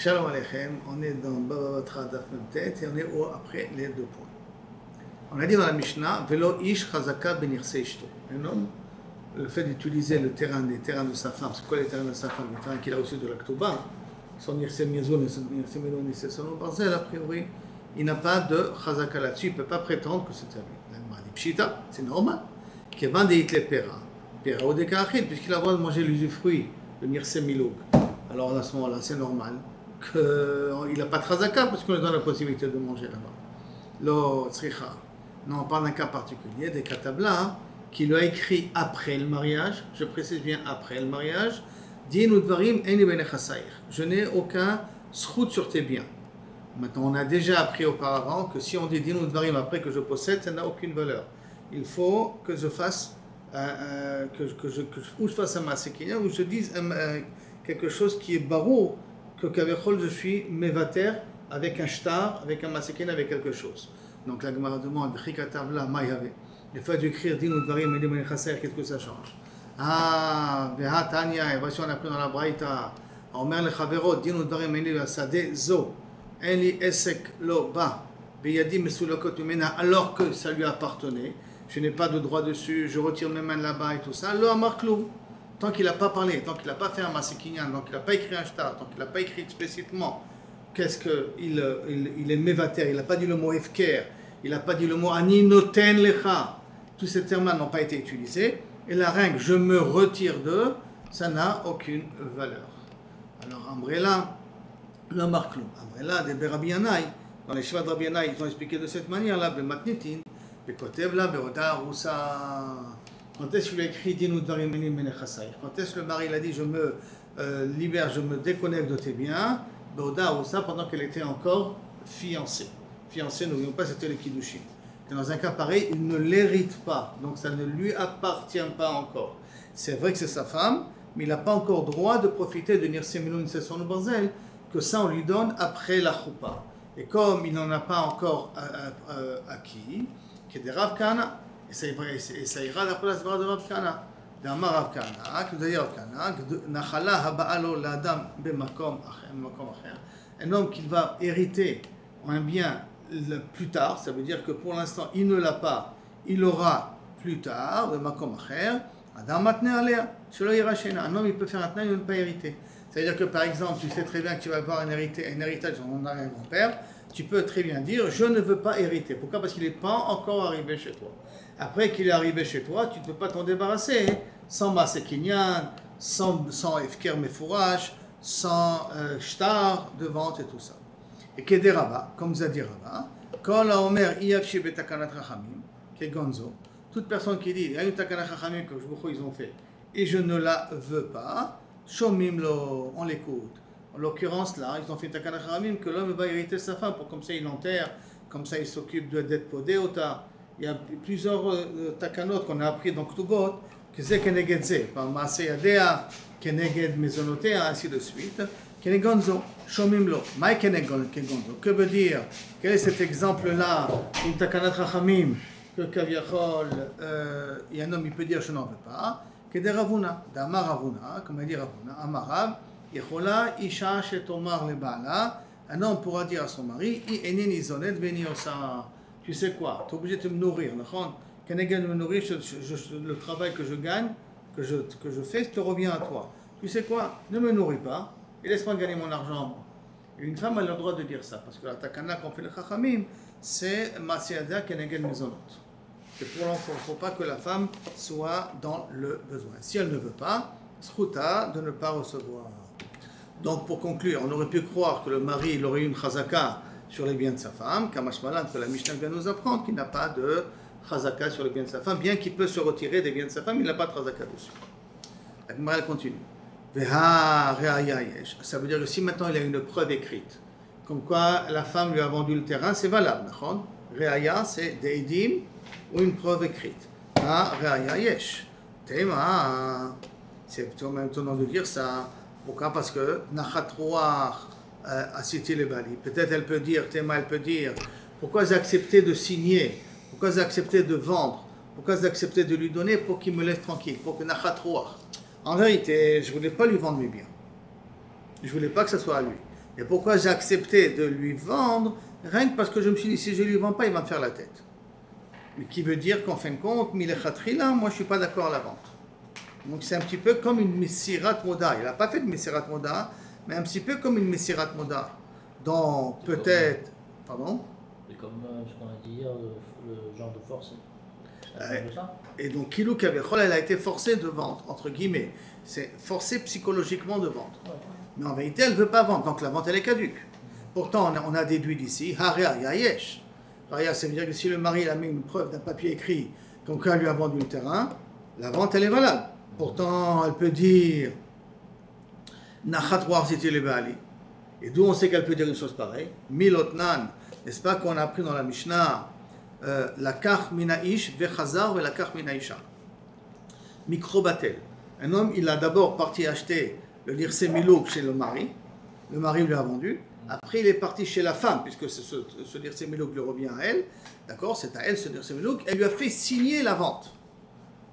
Shalom Aleichem, on est dans Baba Batra Daf Memtet et on est après les deux points. On a dit dans la Mishnah, Velo ish chazaka benirse ishto. Un homme, le fait d'utiliser les terrains de sa femme, c'est quoi les terrains de sa femme? Les terrains qu'il a reçus de l'Aktuba, son nirse mezon, nirse melon, nirse son barzel, a priori, il n'a pas de chazaka là-dessus, il ne peut pas prétendre que c'est à lui. La Gemara dit Pshita, c'est normal. Kevan de hitle pera, pera ou dekachid, puisqu'il a le droit de manger l'usufruit de nirse milog. Alors à ce moment-là, c'est normal qu'il n'a pas de chazaka parce qu'on lui donne la possibilité de manger là-bas. Lo tzricha. Non, on parle d'un cas particulier, des katabla qui lui a écrit après le mariage, je précise bien après le mariage, Din ou dvarim eni benechasayir. Je n'ai aucun srout sur tes biens. Maintenant, on a déjà appris auparavant que si on dit Din ou dvarim après que je possède, ça n'a aucune valeur. Il faut que je fasse, ou je fasse un masekina, ou je dise quelque chose qui est barou, que kavechol je suis mevater avec un shtar, avec un masekina, avec quelque chose. Donc la Gemara demande, le fait d'écrire Din ou Dvarim, qu'est-ce que ça change? Ah, Veha Tanya, et voici on a pris dans la Braïta, Omer le Chaverot, Din ou Dvarim, Sade Zo, Eli Esek Lo Ba, Beyadi Mesulokot Mena, alors que ça lui appartenait, je n'ai pas de droit dessus, je retire mes mains là-bas et tout ça, Lo Amarklou. Tant qu'il n'a pas parlé, tant qu'il n'a pas fait un masekinyan, tant qu'il n'a pas écrit un shtar, tant qu'il n'a pas écrit explicitement, qu'est-ce qu'il est mévater, il n'a pas dit le mot efker, il n'a pas dit le mot ani noten lecha. Tous ces termes-là n'ont pas été utilisés. Et la règle je me retire d'eux, ça n'a aucune valeur. Alors, Ambrella, le marklou. Ambrella de Rabbi Yannai, dans les chevaux de Rabbi Yannai, ils ont expliqué de cette manière-là, Bematnitin, Bekotevla, Beroda, Roussa. Quand est-ce qu'il a écrit Din ou Dvarim benechasayir? Quand est-ce que le mari l'a dit je me libère, je me déconnecte de tes biens? Beroda, Roussa, pendant qu'elle était encore fiancée. Fiancée, n'oublions pas, c'était le Kiddushin. Dans un cas pareil, il ne l'hérite pas, donc ça ne lui appartient pas encore. C'est vrai que c'est sa femme, mais il n'a pas encore droit de profiter de Nirse Melon Sesson Barzel, que ça on lui donne après la choupa. Et comme il n'en a pas encore acquis, qui est des Rav Kana, et ça ira à la place de Rav Kana. D'Amar Rav Kana, que d'ailleurs Rav Kana, Nachala Haba'alo l'Adam Bemakom Acher, un homme qui va hériter un bien plus tard, ça veut dire que pour l'instant il ne l'a pas, il l'aura plus tard, de Makom Acher, Adam Matne Alea, Shelo Yirachena. Un homme il peut faire un tna, il ne peut pas hériter. C'est-à-dire que par exemple, tu sais très bien que tu vas avoir un héritage de son arrière-grand-père, tu peux très bien dire je ne veux pas hériter. Pourquoi? Parce qu'il n'est pas encore arrivé chez toi. Après qu'il est arrivé chez toi, tu ne peux pas t'en débarrasser sans Masekinyan, sans Efker Mefourash, sans Shtar de vente et tout ça. Et Kede Rabba, comme Zadi Rabba, quand la Omer Iyavshi Betakanat Rachamim, qui est Gonzo, toute personne qui dit il y a une Takanat Rachamim que ils ont fait et je ne la veux pas, Shomim lo, on l'écoute. En l'occurrence là, ils ont fait Takanat Rachamim que l'homme va hériter sa femme, pour comme ça il l'enterre, comme ça il s'occupe d'être podéota. Il y a plusieurs takanot qu'on a appris dans Ktubot, que c'est Keneged Ze, par Maaseh Yadea, Keneged Mezonotea, ainsi de suite. Kenegonzo, Shomim lo, Maï Kenegonzo, que veut dire? Quel est cet exemple-là, une takanat rachamim, que Kaviachol, il y a un homme, il peut dire je n'en veux pas, que des Ravuna, d'Amar Ravuna, comme il dit Ravuna, Amarav, Yechola, Isha, Shetomar, le Baala, un homme pourra dire à son mari, I enin izonet, veni osa. Tu sais quoi? Tu es obligé de me nourrir. Keneged me nourrir, le travail que je gagne, que je fais, te revient à toi. Tu sais quoi? Ne me nourris pas. Et laisse-moi gagner mon argent. Et une femme a le droit de dire ça, parce que la takana qu'on fait le chachamim, c'est Masiada Keneged Mezonot. C'est pour il ne faut pas que la femme soit dans le besoin. Si elle ne veut pas, s'routa de ne pas recevoir. Donc pour conclure, on aurait pu croire que le mari il aurait eu une chazaka sur les biens de sa femme, Kamashmalan, que la Mishnah vient nous apprendre qu'il n'a pas de chazaka sur les biens de sa femme, bien qu'il peut se retirer des biens de sa femme, il n'a pas de chazaka dessus. La Gemara continue. Ça veut dire que si maintenant il a une preuve écrite, comme quoi la femme lui a vendu le terrain, c'est valable. Reaya, c'est Deidim ou une preuve écrite. Reaya yesh. C'est tout même étonnant de dire ça. Pourquoi? Parce que Nachatrouach a cité les Bali. Peut-être elle peut dire, Théma, elle peut dire, pourquoi j'ai accepté de signer, pourquoi j'ai accepté de vendre, pourquoi j'ai accepté de lui donner pour qu'il me laisse tranquille, pour que Nachatrouach. En vérité, je ne voulais pas lui vendre mes biens. Je ne voulais pas que ce soit à lui. Et pourquoi j'ai accepté de lui vendre? Rien que parce que je me suis dit, si je ne lui vends pas, il va me faire la tête. Mais qui veut dire qu'en fin de compte, Milekhatrila, moi je ne suis pas d'accord à la vente. Donc c'est un petit peu comme une Messirat Moda. Il n'a pas fait de Messirat Moda, mais un petit peu comme une Messirat Moda. Dans peut-être. Pardon? C'est comme ce qu'on a dit hier, le genre de force. Et donc Kilou Kavechol, elle a été forcée de vendre, entre guillemets. C'est forcé psychologiquement de vendre. Ouais. Mais en vérité, elle ne veut pas vendre, donc la vente elle est caduque. Pourtant, on a déduit d'ici, Haria Yayesh. Haria, ça veut dire que si le mari a mis une preuve d'un papier écrit, comme quand elle lui a vendu le terrain, la vente elle est valable. Pourtant, elle peut dire Nachat War Siti le Baali. Et d'où on sait qu'elle peut dire une chose pareille? Milotnan, n'est-ce pas qu'on a appris dans la Mishnah la kach mina'ish vechazar ve la kach minaisha. Mikrobatel. Un homme, il a d'abord parti acheter le lirse milouk chez le mari lui a vendu. Après, il est parti chez la femme, puisque ce lirse milouk lui revient à elle. D'accord, c'est à elle ce lirse milouk. Elle lui a fait signer la vente.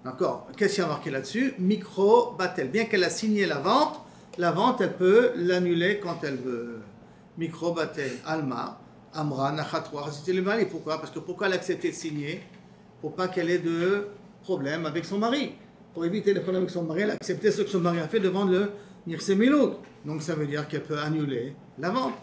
D'accord, qu'est-ce qu'il y a marqué là-dessus? Mikrobatel. Bien qu'elle a signé la vente, elle peut l'annuler quand elle veut. Mikrobatel, Alma, Amra, Nachatwa, c'était le mari. Pourquoi? Parce que pourquoi elle a accepté de signer? Pour pas qu'elle ait de problème avec son mari. Pour éviter les problèmes avec son mari, elle a accepté ce que son mari a fait de vendre le Nirse Milouk. Donc ça veut dire qu'elle peut annuler la vente.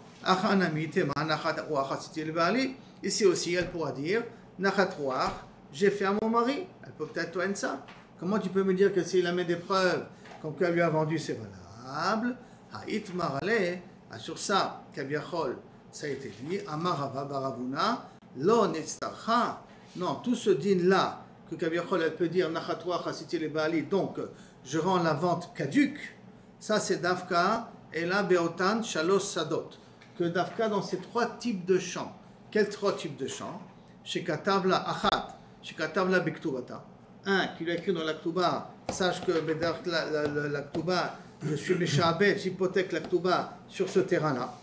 Ici aussi, elle pourra dire Nachatwa, j'ai fait à mon mari. Elle peut peut-être toi ça. Comment tu peux me dire que s'il a mis des preuves comme qu'elle lui a vendu, c'est valable? Haït marale, sur ça, Kabiachol, ça a été dit, Amarava Baravuna, lo nestarcha. Non, tout ce din-là, que Kabiachol, elle peut dire, Nachatwa chasiti le Baali, donc je rends la vente caduque, ça c'est Dafka, et là Beotan, Shalos Sadot. Que Dafka dans ces trois types de champs. Quels trois types de champs? Chez Katavla Achat, chez Katavla Bektubata. Un, qui lui a écrit dans la Ktuba, sache que la Ktuba, je suis Meshabet, j'hypothèque la Ktuba sur ce terrain-là.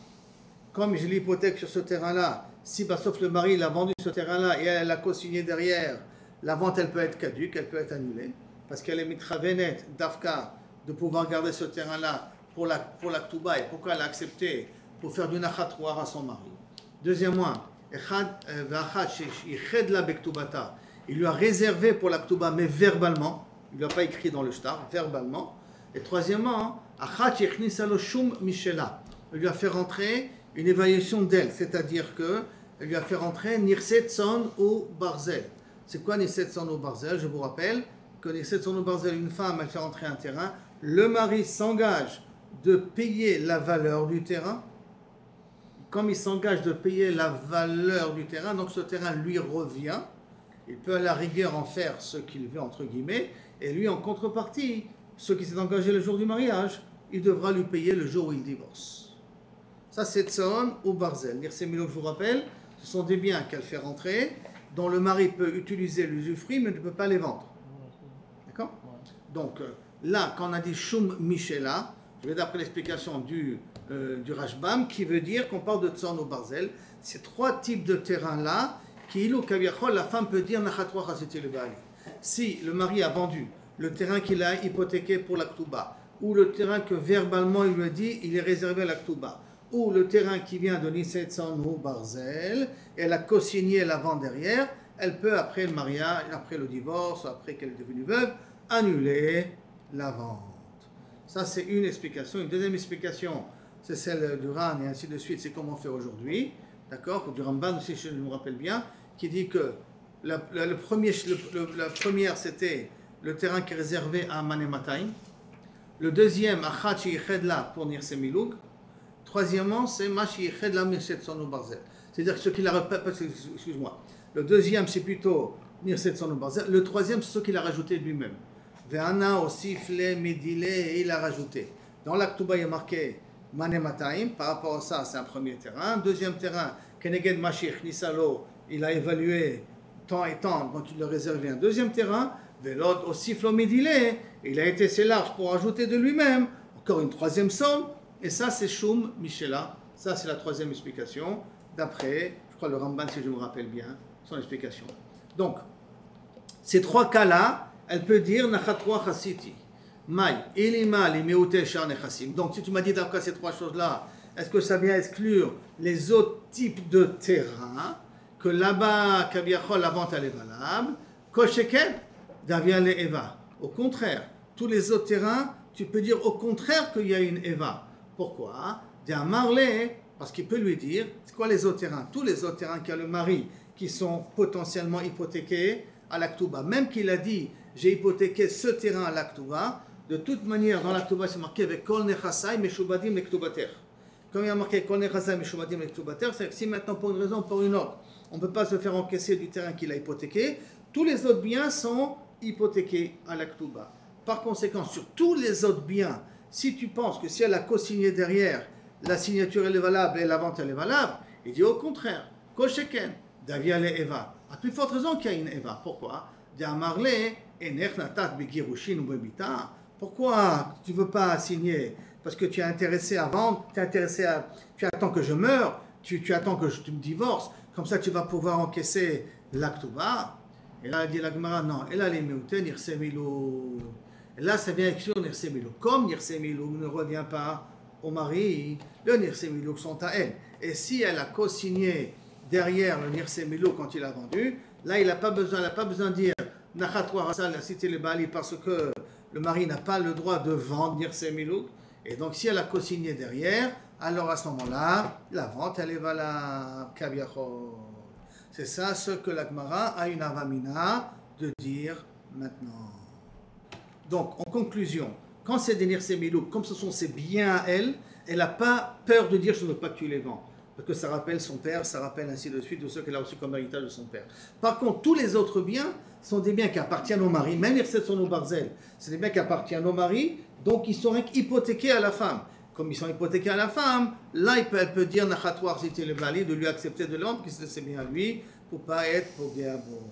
Comme je l'hypothèque sur ce terrain-là, si sauf le mari il a vendu ce terrain-là et elle a co-signé derrière, la vente elle peut être caduque, elle peut être annulée, parce qu'elle est mitravenet d'Afka de pouvoir garder ce terrain-là pour la Ktuba et pourquoi elle a accepté pour faire du nachatouar à son mari. Deuxièmement, il lui a réservé pour la Ktuba, mais verbalement, il ne l'a pas écrit dans le shtar, verbalement. Et troisièmement, il lui a fait rentrer une évaluation d'elle, c'est-à-dire que elle lui a fait rentrer Nirset Son ou Barzel. C'est quoi Nirset Son ou Barzel? Je vous rappelle que Nirset Son ou Barzel, une femme, elle fait rentrer un terrain, le mari s'engage de payer la valeur du terrain. Comme il s'engage de payer la valeur du terrain, donc ce terrain lui revient, il peut à la rigueur en faire ce qu'il veut, entre guillemets, et lui en contrepartie, ce qui s'est engagé le jour du mariage, il devra lui payer le jour où il divorce. Ça, c'est Tson ou Barzel. Nirse Milouk, je vous rappelle, ce sont des biens qu'elle fait rentrer, dont le mari peut utiliser l'usufruit, mais ne peut pas les vendre. D'accord? Donc, là, quand on a dit Shum Michela, je vais d'après l'explication du Rashbam, qui veut dire qu'on parle de Tson ou Barzel. Ces trois types de terrains-là, qui ilou kaviachol, la femme peut dire Nachatwa chasiti le Baali. Si le mari a vendu le terrain qu'il a hypothéqué pour la Ktuba, ou le terrain que verbalement il lui a dit il est réservé à la Ktuba, ou le terrain qui vient de Niset Son ou Barzel, et elle a co-signé la vente derrière, elle peut, après le mariage, après le divorce, après qu'elle est devenue veuve, annuler la vente. Ça, c'est une explication. Une deuxième explication, c'est celle du Ran et ainsi de suite, c'est comme on fait aujourd'hui, d'accord, du Ramban aussi, je me rappelle bien, qui dit que la première, c'était le terrain qui est réservé à Manematayim. Le deuxième, Achat Yichedla pour Nirse Milouk. Troisièmement, c'est Mashi Yichedla Nirset Son ou Barzel. C'est-à-dire que ce qu'il a, excuse-moi, le deuxième, c'est plutôt Nirset Son ou Barzel. Le troisième, c'est ce qu'il a rajouté lui-même. Ve'ana aussi Fle Medile, et il a rajouté. Dans l'Aktuba, il y a marqué Manematayim. Par rapport à ça, c'est un premier terrain. Deuxième terrain, Keneged Mashich Nisalo, il a évalué temps et temps, donc il a réservé un deuxième terrain. Velod aussi Flomidile, il a été assez large pour ajouter de lui-même encore une troisième somme. Et ça, c'est Shum Michela. Ça, c'est la troisième explication, d'après, je crois, le Ramban, si je me rappelle bien, son explication. Donc, ces trois cas-là, elle peut dire Nachatwa Chasiti. Mai, Elima, les Meute Shar Nechasim. Donc, si tu m'as dit d'après ces trois choses-là, est-ce que ça vient exclure les autres types de terrains que là-bas, Kaviachol, la vente elle est valable, Kosheken, Davia le Eva. Au contraire, tous les autres terrains, tu peux dire au contraire qu'il y a une Eva. Pourquoi? Parce qu'il peut lui dire, c'est quoi les autres terrains? Tous les autres terrains qu'il y a le mari qui sont potentiellement hypothéqués à l'Aktuba. Même qu'il a dit, j'ai hypothéqué ce terrain à l'Aktuba, de toute manière, dans l'Aktuba, c'est marqué avec Kol Nechasai Meshubadim Lektubater. Comme il y a marqué Kol Nechasai Meshubadim Lektubater, c'est que si maintenant, pour une raison ou pour une autre, on ne peut pas se faire encaisser du terrain qu'il a hypothéqué, tous les autres biens sont hypothéqués à l'Aktuba. Par conséquent, sur tous les autres biens, si tu penses que si elle a co-signé derrière, la signature elle est valable et la vente elle est valable, il dit au contraire, Kosheken, Davia le Eva. À plus forte raison qu'il y a une Eva. Pourquoi? Pourquoi tu ne veux pas signer? Parce que tu es intéressé à vendre, tu attends que je meure, tu attends que tu me divorces, comme ça tu vas pouvoir encaisser l'Aktuba. Et là, il dit la Gemara, non, et là, les Meute, Nirsemilou. Et là, ça vient exclure Nirsemilou. Comme Nirsemilou ne revient pas au mari, le Nirsemilou sont à elle. Et si elle a co-signé derrière le Nirsemilou quand il a vendu, là, il n'a pas besoin de dire Nachatwa Rassal a cité le Bali parce que le mari n'a pas le droit de vendre Nirsemilou. Et donc, si elle a co-signé derrière, alors à ce moment-là, la vente, elle est valable. Kaviachol. C'est ça ce que la Gemara a une avamina de dire maintenant. Donc, en conclusion, quand c'est des Nirsemilou, comme ce sont ses biens à elle, elle n'a pas peur de dire je ne veux pas que tu les vends. Parce que ça rappelle son père, ça rappelle ainsi de suite de ceux qu'elle a reçus comme héritage de son père. Par contre, tous les autres biens sont des biens qui appartiennent au mari, même Nirset son Barzel, c'est des biens qui appartiennent au mari, donc ils sont hypothéqués à la femme. Comme ils sont hypothéqués à la femme, là elle peut dire Nachatoir c'était le mari de lui accepter de l'homme, parce que c'est bien à lui, pour ne pas être pour Géabo.